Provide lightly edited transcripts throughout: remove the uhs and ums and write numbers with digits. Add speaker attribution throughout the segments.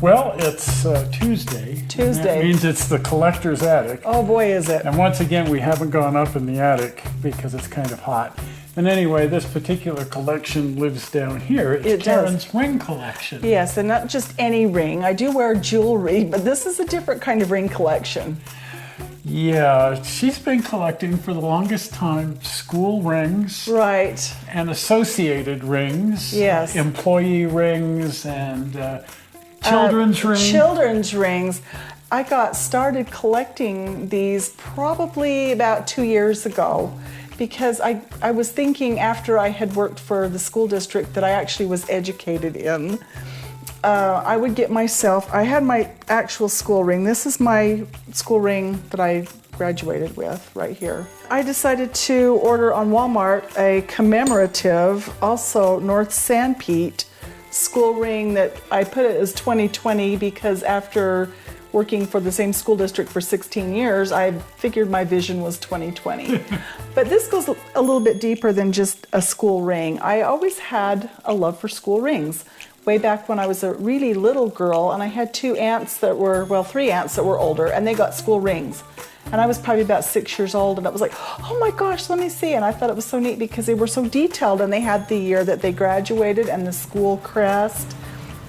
Speaker 1: Well, it's Tuesday.
Speaker 2: Tuesday.
Speaker 1: That means it's the collector's attic.
Speaker 2: Oh boy, is it.
Speaker 1: And once again, we haven't gone up in the attic because it's kind of hot. And anyway, this particular collection lives down here. It's Karyn's ring collection.
Speaker 2: Yes, and not just any ring. I do wear jewelry, but this is a different kind of ring collection.
Speaker 1: Yeah, she's been collecting for the longest time school rings.
Speaker 2: Right.
Speaker 1: And associated rings.
Speaker 2: Yes.
Speaker 1: Employee rings and children's rings.
Speaker 2: Children's rings. I got started collecting these probably about 2 years ago because I was thinking after I had worked for the school district that I actually was educated in. I would get myself, I had my actual school ring. This is my school ring that I graduated with right here. I decided to order on Walmart a commemorative, also North Sanpete school ring that I put it as 2020 because after working for the same school district for 16 years, I figured my vision was 2020. But this goes a little bit deeper than just a school ring. I always had a love for school rings. Way back when I was a really little girl, and I had three aunts that were older, and they got school rings. And I was probably about 6 years old, and I was like, oh my gosh, let me see. And I thought it was so neat because they were so detailed, and they had the year that they graduated and the school crest,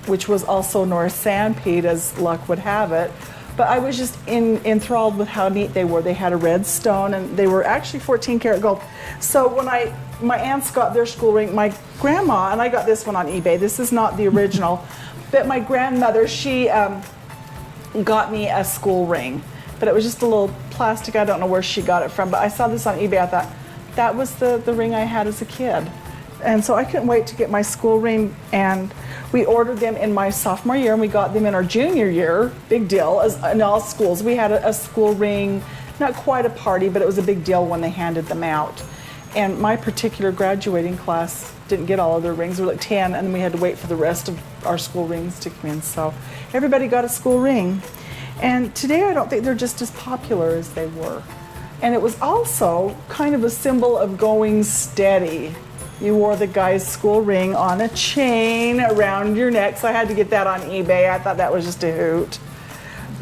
Speaker 2: which was also North Sanpete, as luck would have it. But I was just enthralled with how neat they were. They had a red stone, and they were actually 14 karat gold. So when my aunts got their school ring, my grandma, and I got this one on eBay, this is not the original, but my grandmother, she got me a school ring. But it was just a little plastic, I don't know where she got it from, but I saw this on eBay, I thought, that was the ring I had as a kid. And so I couldn't wait to get my school ring, and we ordered them in my sophomore year, and we got them in our junior year. Big deal, as in all schools. We had a school ring, not quite a party, but it was a big deal when they handed them out. And my particular graduating class didn't get all of their rings. There were like 10, and then we had to wait for the rest of our school rings to come in. So everybody got a school ring. And today I don't think they're just as popular as they were. And it was also kind of a symbol of going steady. You wore the guy's school ring on a chain around your neck, so I had to get that on eBay. I thought that was just a hoot.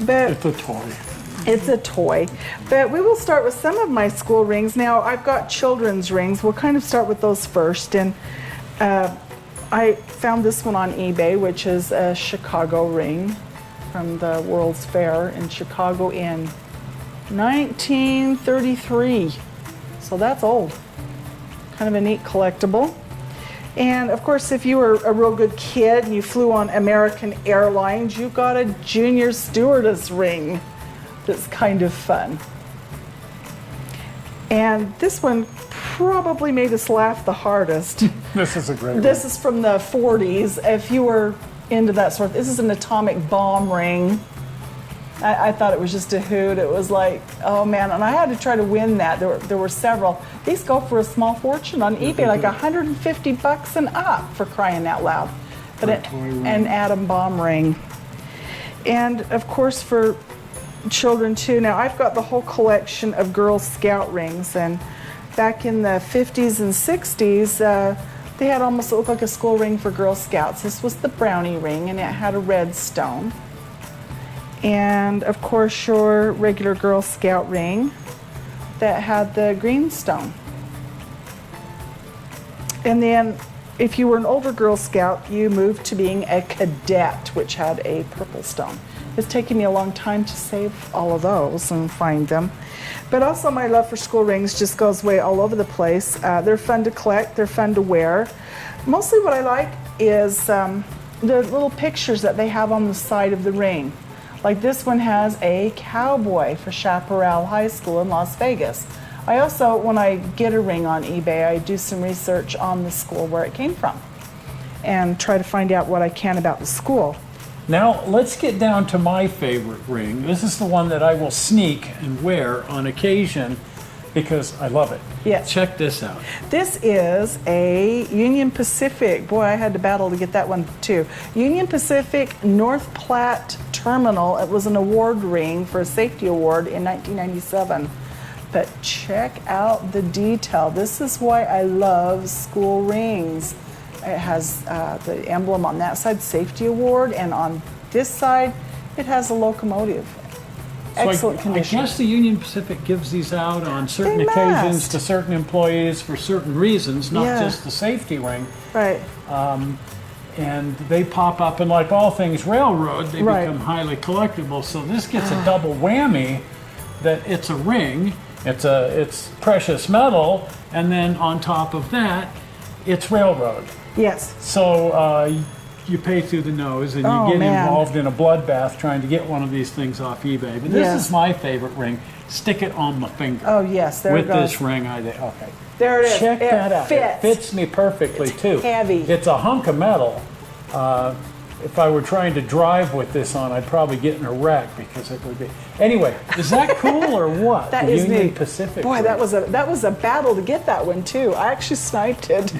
Speaker 2: But
Speaker 1: it's a toy.
Speaker 2: It's a toy. But we will start with some of my school rings. Now, I've got children's rings. We'll kind of start with those first. And I found this one on eBay, which is a Chicago ring from the World's Fair in Chicago in 1933. So that's old. Kind of a neat collectible. And of course, if you were a real good kid and you flew on American Airlines, you got a junior stewardess ring. That's kind of fun. And this one probably made us laugh the hardest.
Speaker 1: This is a great one.
Speaker 2: This is from the 40s. If you were into that sort of, this is an atomic bomb ring. I thought it was just a hoot. It was like, oh man, and I had to try to win that. There were several. These go for a small fortune on eBay, like $150 and up, for crying out loud. But an atom bomb ring. And of course for children too. Now I've got the whole collection of Girl Scout rings, and back in the 50s and 60s, they had almost looked like a school ring for Girl Scouts. This was the brownie ring, and it had a red stone. And of course your regular Girl Scout ring that had the green stone. And then if you were an older Girl Scout, you moved to being a cadet, which had a purple stone. It's taken me a long time to save all of those and find them. But also my love for school rings just goes way all over the place. They're fun to collect, they're fun to wear. Mostly what I like is the little pictures that they have on the side of the ring. Like this one has a cowboy for Chaparral High School in Las Vegas. I also, when I get a ring on eBay, I do some research on the school where it came from and try to find out what I can about the school.
Speaker 1: Now, let's get down to my favorite ring. This is the one that I will sneak and wear on occasion because I love it.
Speaker 2: Yes.
Speaker 1: Check this out.
Speaker 2: This is a Union Pacific. Boy, I had to battle to get that one too. Union Pacific North Platte Terminal. It was an award ring for a safety award in 1997. But check out the detail. This is why I love school rings. It has the emblem on that side, safety award, and on This side, it has a locomotive.
Speaker 1: So
Speaker 2: Excellent condition.
Speaker 1: I guess the Union Pacific gives these out on certain
Speaker 2: They
Speaker 1: occasions
Speaker 2: must.
Speaker 1: to certain employees for certain reasons, not
Speaker 2: Yeah.
Speaker 1: just the safety ring.
Speaker 2: Right.
Speaker 1: And they pop up, and like all things railroad, they
Speaker 2: Right.
Speaker 1: become highly collectible. So this gets a double whammy that it's a ring, it's precious metal, and then on top of that, it's railroad.
Speaker 2: Yes.
Speaker 1: So you pay through the nose, and you
Speaker 2: Oh,
Speaker 1: get
Speaker 2: man.
Speaker 1: involved in a bloodbath trying to get one of these things off eBay. But this
Speaker 2: Yes.
Speaker 1: is my favorite ring. Stick it on my finger.
Speaker 2: Oh, yes. There
Speaker 1: With
Speaker 2: it goes.
Speaker 1: this ring, okay.
Speaker 2: There it is.
Speaker 1: Check
Speaker 2: It
Speaker 1: that out.
Speaker 2: fits.
Speaker 1: It fits me perfectly too.
Speaker 2: heavy.
Speaker 1: It's a hunk of metal. If I were trying to drive with this on, I'd probably get in a wreck because it would be. Anyway, is that cool or what?
Speaker 2: That
Speaker 1: the
Speaker 2: is
Speaker 1: Union
Speaker 2: neat.
Speaker 1: Pacific.
Speaker 2: Boy,
Speaker 1: ring.
Speaker 2: that was a battle to get that one too. I actually sniped it.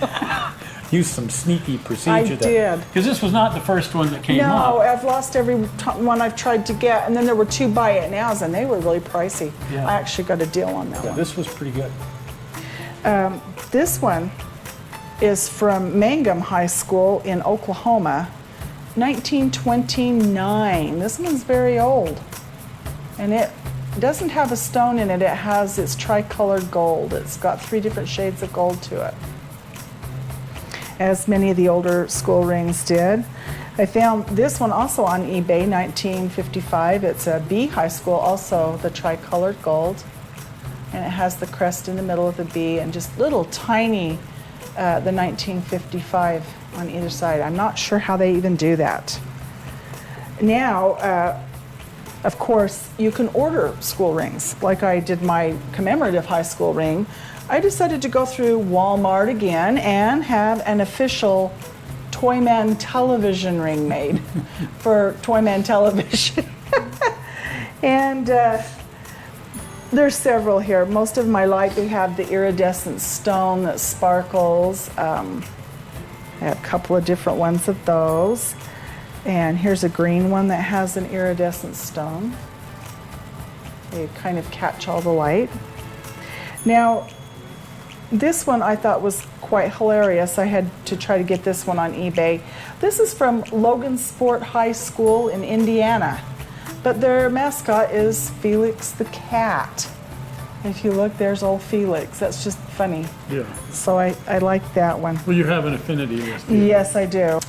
Speaker 1: Used some sneaky procedure.
Speaker 2: I did.
Speaker 1: Because this was not the first one that came
Speaker 2: No,
Speaker 1: up.
Speaker 2: I've lost every one I've tried to get, and then there were 2 buy it nows, and they were really pricey.
Speaker 1: Yeah.
Speaker 2: I actually got a deal on that
Speaker 1: Yeah,
Speaker 2: one.
Speaker 1: this was pretty good.
Speaker 2: This one is from Mangum High School in Oklahoma, 1929. This one's very old, and it doesn't have a stone in it. It has its tricolored gold. It's got 3 different shades of gold to it, as many of the older school rings did. I found this one also on eBay, 1955. It's a B high school, also the tricolored gold. And it has the crest in the middle of the B and just little tiny, the 1955 on either side. I'm not sure how they even do that. Now, of course, you can order school rings. Like I did my commemorative high school ring. I decided to go through Walmart again and have an official Toyman television ring made for Toyman television. And there's several here. Most of them I like. They have the iridescent stone that sparkles. I have a couple of different ones of those. And here's a green one that has an iridescent stone. They kind of catch all the light. Now, this one I thought was quite hilarious. I had to try to get this one on eBay. This is from Logansport High School in Indiana. But their mascot is Felix the cat. If you look, there's old Felix. That's just funny.
Speaker 1: Yeah.
Speaker 2: So I like that one.
Speaker 1: Well, you have an affinity with it.
Speaker 2: Yes, I do.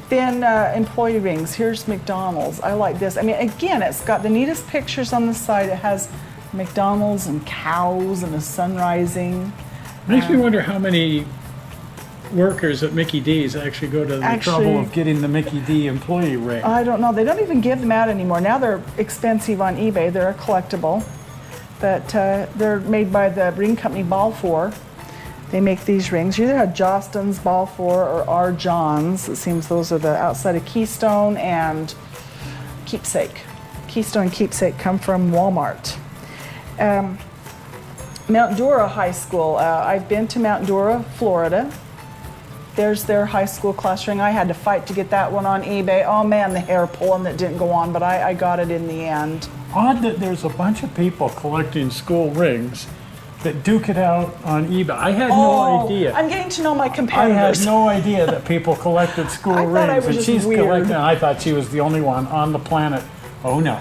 Speaker 2: Then employee rings. Here's McDonald's. I like this. I mean, again, it's got the neatest pictures on the side. It has McDonald's and cows and the sun rising.
Speaker 1: Makes me wonder how many workers at Mickey D's actually go to the trouble of getting the Mickey D employee ring.
Speaker 2: I don't know. They don't even give them out anymore. Now they're expensive on eBay. They're a collectible. But they're made by the ring company Balfour. They make these rings. You either have Jostens, Balfour, or R. Johns. It seems those are the outside of Keystone and Keepsake. Keystone and Keepsake come from Walmart. Mount Dora High School. I've been to Mount Dora, Florida. There's their high school class ring. I had to fight to get that one on eBay. Oh man, the hair pulling that didn't go on, but I got it in the end.
Speaker 1: Odd that there's a bunch of people collecting school rings that duke it out on eBay. I had no idea.
Speaker 2: I'm getting to know my
Speaker 1: I
Speaker 2: competitors.
Speaker 1: had no idea that people collected school
Speaker 2: I thought I
Speaker 1: rings,
Speaker 2: was
Speaker 1: and
Speaker 2: just
Speaker 1: she's
Speaker 2: weird.
Speaker 1: collecting. I thought she was the only one on the planet. Oh no!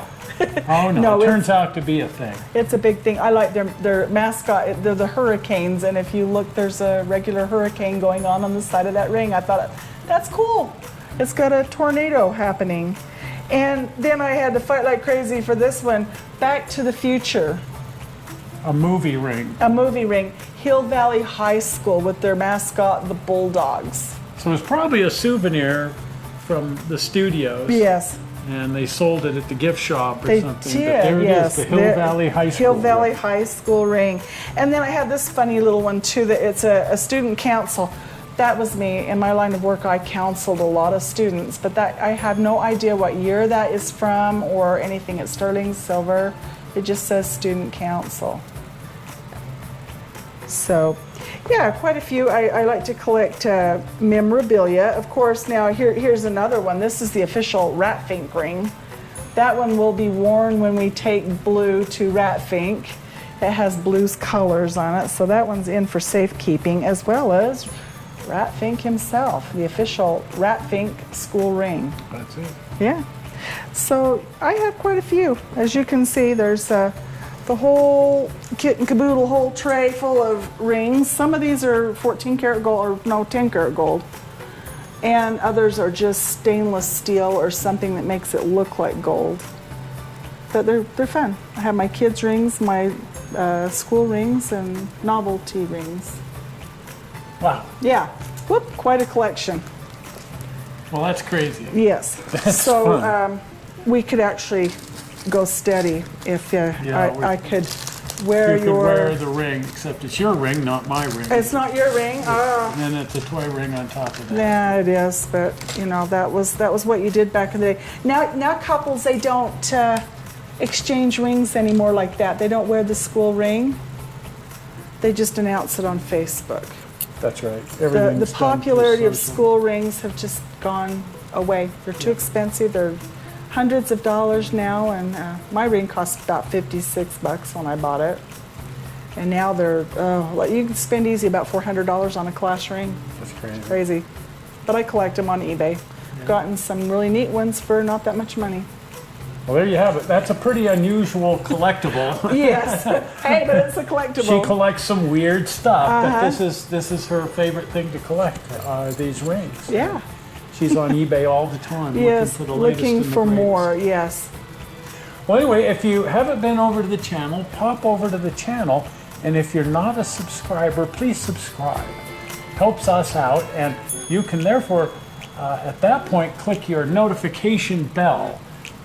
Speaker 1: Oh no!
Speaker 2: No,
Speaker 1: it turns out to be a thing.
Speaker 2: It's a big thing. I like their mascot. They're the hurricanes, and if you look, there's a regular hurricane going on the side of that ring. I thought, that's cool. It's got a tornado happening. And then I had to fight like crazy for this one, Back to the Future.
Speaker 1: A movie ring.
Speaker 2: A movie ring, Hill Valley High School with their mascot, the Bulldogs.
Speaker 1: So it's probably a souvenir from the studios.
Speaker 2: Yes,
Speaker 1: And they sold it at the gift shop or
Speaker 2: they
Speaker 1: something.
Speaker 2: did.
Speaker 1: But there it
Speaker 2: Yes,
Speaker 1: is, the Hill Valley High School.
Speaker 2: Hill Valley
Speaker 1: ring.
Speaker 2: High School ring. And then I had this funny little one too. That it's a student council. That was me. In my line of work, I counseled a lot of students, but that I have no idea what year that is from or anything. It's sterling silver. It just says student council. So, yeah, quite a few. I like to collect memorabilia. Of course, now here's another one. This is the official Ratfink ring. That one will be worn when we take Blue to Ratfink. It has Blue's colors on it, so that one's in for safekeeping, as well as Ratfink himself, the official Ratfink school ring.
Speaker 1: That's it.
Speaker 2: Yeah. So I have quite a few. As you can see, there's the whole kit and caboodle, whole tray full of rings. Some of these are 14 karat gold, or no, 10 karat gold. And others are just stainless steel or something that makes it look like gold. But they're fun. I have my kids' rings, my school rings, and novelty rings.
Speaker 1: Wow.
Speaker 2: Yeah, whoop, quite a collection.
Speaker 1: Well, that's crazy.
Speaker 2: Yes.
Speaker 1: That's
Speaker 2: so
Speaker 1: fun.
Speaker 2: we could actually go steady if I could wear
Speaker 1: You could wear the ring, except it's your ring, not my ring.
Speaker 2: It's not your ring.
Speaker 1: And then it's a toy ring on top of that.
Speaker 2: Yeah, it is. But you know, that was what you did back in the day. Now couples, they don't exchange rings anymore like that. They don't wear the school ring. They just announce it on Facebook.
Speaker 1: That's right.
Speaker 2: The popularity of school rings have just gone away. They're too expensive. They're hundreds of dollars now, and my ring cost about $56 when I bought it. And now they're, you can spend easy about $400 on a class ring.
Speaker 1: That's crazy.
Speaker 2: Crazy. But I collect them on eBay.
Speaker 1: Yeah.
Speaker 2: Gotten some really neat ones for not that much money.
Speaker 1: Well, there you have it. That's a pretty unusual collectible.
Speaker 2: Yes. Hey, but it's a collectible.
Speaker 1: She collects some weird stuff, but this is her favorite thing to collect, these rings.
Speaker 2: Yeah.
Speaker 1: She's on eBay all the time
Speaker 2: Yes,
Speaker 1: looking for the latest
Speaker 2: looking
Speaker 1: and the
Speaker 2: for
Speaker 1: greatest.
Speaker 2: more, yes.
Speaker 1: Well, anyway, if you haven't been over to the channel, pop over to the channel, and if you're not a subscriber, please subscribe. Helps us out, and you can therefore, at that point, click your notification bell,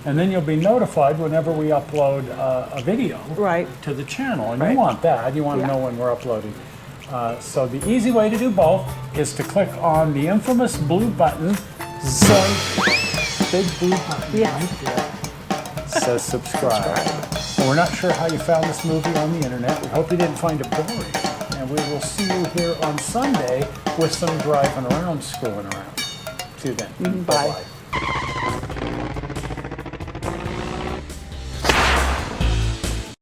Speaker 1: and then you'll be notified whenever we upload a video to the channel. And you want that. You want to know when we're uploading. So the easy way to do both is to click on the infamous blue button, big blue button right there. Says subscribe. And we're not sure how you found this movie on the internet. We hope you didn't find it boring. And we will see you here on Sunday with some driving around, screwing around. See you then.
Speaker 2: Bye.
Speaker 1: Bye-bye.